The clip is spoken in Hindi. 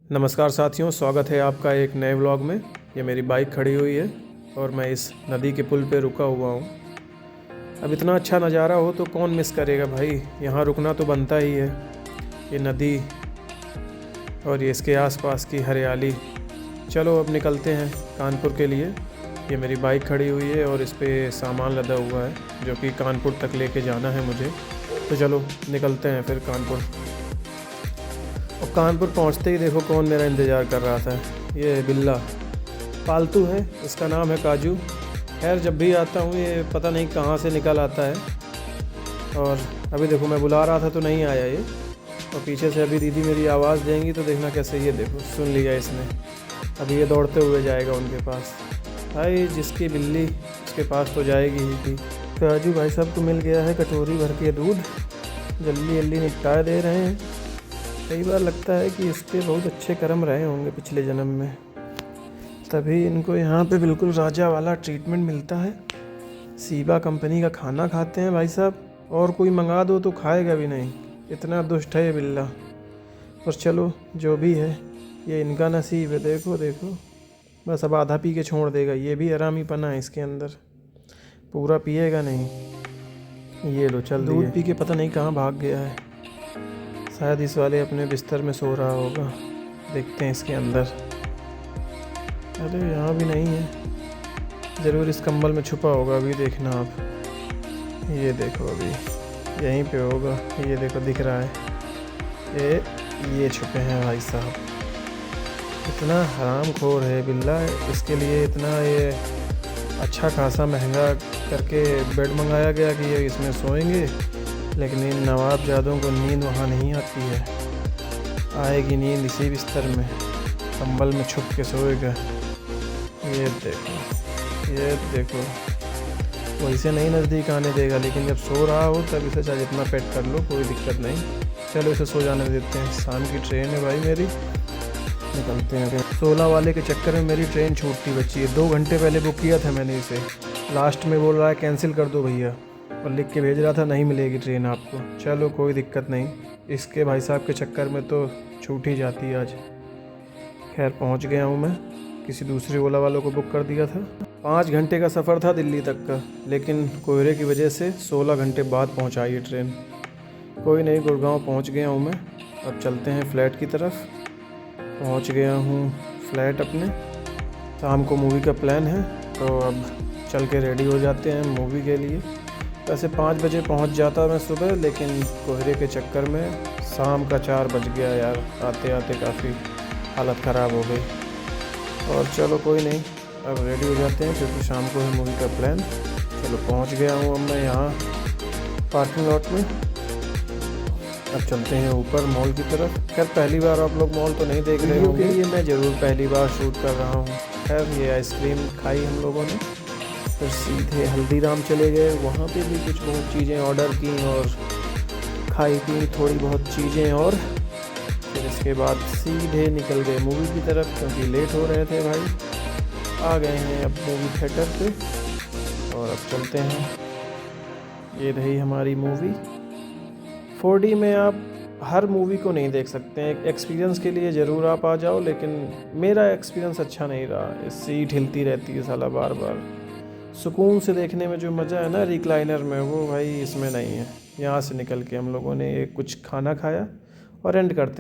नमस्कार साथियों, स्वागत है आपका एक नए व्लॉग में। ये मेरी बाइक खड़ी हुई है और मैं इस नदी के पुल पे रुका हुआ हूँ। अब इतना अच्छा नज़ारा हो तो कौन मिस करेगा भाई, यहाँ रुकना तो बनता ही है। ये नदी और ये इसके आसपास की हरियाली। चलो अब निकलते हैं कानपुर के लिए। ये मेरी बाइक खड़ी हुई है और इस पर सामान लदा हुआ है जो कि कानपुर तक लेके जाना है मुझे। तो चलो निकलते हैं फिर कानपुर। और कानपुर पहुंचते ही देखो कौन मेरा इंतज़ार कर रहा था। ये बिल्ला पालतू है, इसका नाम है काजू। खैर जब भी आता हूँ ये पता नहीं कहाँ से निकल आता है। और अभी देखो मैं बुला रहा था तो नहीं आया ये, और पीछे से अभी दीदी मेरी आवाज़ देंगी तो देखना कैसे। ये देखो सुन लिया इसने, अभी ये दौड़ते हुए जाएगा उनके पास। भाई जिसकी बिल्ली उसके पास तो जाएगी ही थी। काजू भाई साहब को मिल गया है कटोरी भर के दूध, जल्दी जल्दी निपटा दे रहे हैं। कई बार लगता है कि इसके बहुत अच्छे कर्म रहे होंगे पिछले जन्म में, तभी इनको यहाँ पे बिल्कुल राजा वाला ट्रीटमेंट मिलता है। सीबा कंपनी का खाना खाते हैं भाई साहब, और कोई मंगा दो तो खाएगा भी नहीं, इतना दुष्ट है ये बिल्ला। और चलो जो भी है ये इनका नसीब है। देखो देखो बस अब आधा पी के छोड़ देगा। ये भी हरामीपना है इसके अंदर, पूरा पिएगा नहीं। ये लो चल दूध पी के पता नहीं कहाँ भाग गया है। शायद इस वाले अपने बिस्तर में सो रहा होगा, देखते हैं इसके अंदर। अरे यहाँ भी नहीं है, ज़रूर इस कंबल में छुपा होगा। अभी देखना आप, ये देखो अभी यहीं पे होगा। ये देखो दिख रहा है, ये छुपे हैं भाई साहब। इतना हरामखोर है बिल्ला, इसके लिए इतना ये अच्छा खासा महंगा करके बेड मंगाया गया कि ये इसमें सोएंगे। लेकिन इन नवाबजादों को नींद वहाँ नहीं आती है। आएगी नींद इसी बिस्तर में, कंबल में छुप के सोएगा। ये देखो वैसे नहीं नज़दीक आने देगा, लेकिन जब सो रहा हो तब इसे चाहे जितना पेट कर लो, कोई दिक्कत नहीं। चलो इसे सो जाने देते हैं। शाम की ट्रेन है भाई मेरी, निकलते हैं। 16 वाले के चक्कर में मेरी ट्रेन छूटती बची है। 2 घंटे पहले बुक किया था मैंने इसे, लास्ट में बोल रहा है कैंसिल कर दो भैया, और लिख के भेज रहा था नहीं मिलेगी ट्रेन आपको। चलो कोई दिक्कत नहीं, इसके भाई साहब के चक्कर में तो छूट ही जाती है आज। खैर पहुंच गया हूं मैं, किसी दूसरी ओला वालों को बुक कर दिया था। 5 घंटे का सफ़र था दिल्ली तक का, लेकिन कोहरे की वजह से 16 घंटे बाद पहुंचा ये ट्रेन। कोई नहीं, गुड़गांव पहुंच गया हूं मैं। अब चलते हैं फ्लैट की तरफ। पहुंच गया हूं फ्लैट अपने। शाम को मूवी का प्लान है, तो अब चल के रेडी हो जाते हैं मूवी के लिए। वैसे 5 बजे पहुंच जाता मैं सुबह, लेकिन कोहरे के चक्कर में शाम का 4 बज गया यार। आते आते काफ़ी हालत ख़राब हो गई। और चलो कोई नहीं, अब रेडी हो जाते हैं क्योंकि शाम को है मूवी का प्लान। चलो पहुंच गया हूं अब मैं यहाँ पार्किंग लॉट में। अब चलते हैं ऊपर मॉल की तरफ। खैर पहली बार आप लोग मॉल तो नहीं देख रहे होंगे, ये मैं ज़रूर पहली बार शूट कर रहा हूँ। खैर ये आइसक्रीम खाई हम लोगों ने, फिर सीधे हल्दीराम चले गए। वहाँ पे भी कुछ बहुत चीज़ें ऑर्डर की और खाई पी थोड़ी बहुत चीज़ें, और फिर इसके बाद सीधे निकल गए मूवी की तरफ क्योंकि लेट हो रहे थे भाई। आ गए हैं अब मूवी थिएटर पे और अब चलते हैं। ये रही हमारी मूवी। 4D में आप हर मूवी को नहीं देख सकते हैं, एक्सपीरियंस के लिए ज़रूर आप आ जाओ, लेकिन मेरा एक्सपीरियंस अच्छा नहीं रहा। सीट हिलती रहती है साला बार बार। सुकून से देखने में जो मज़ा है ना रिक्लाइनर में, वो भाई इसमें नहीं है। यहाँ से निकल के हम लोगों ने एक कुछ खाना खाया और एंड करते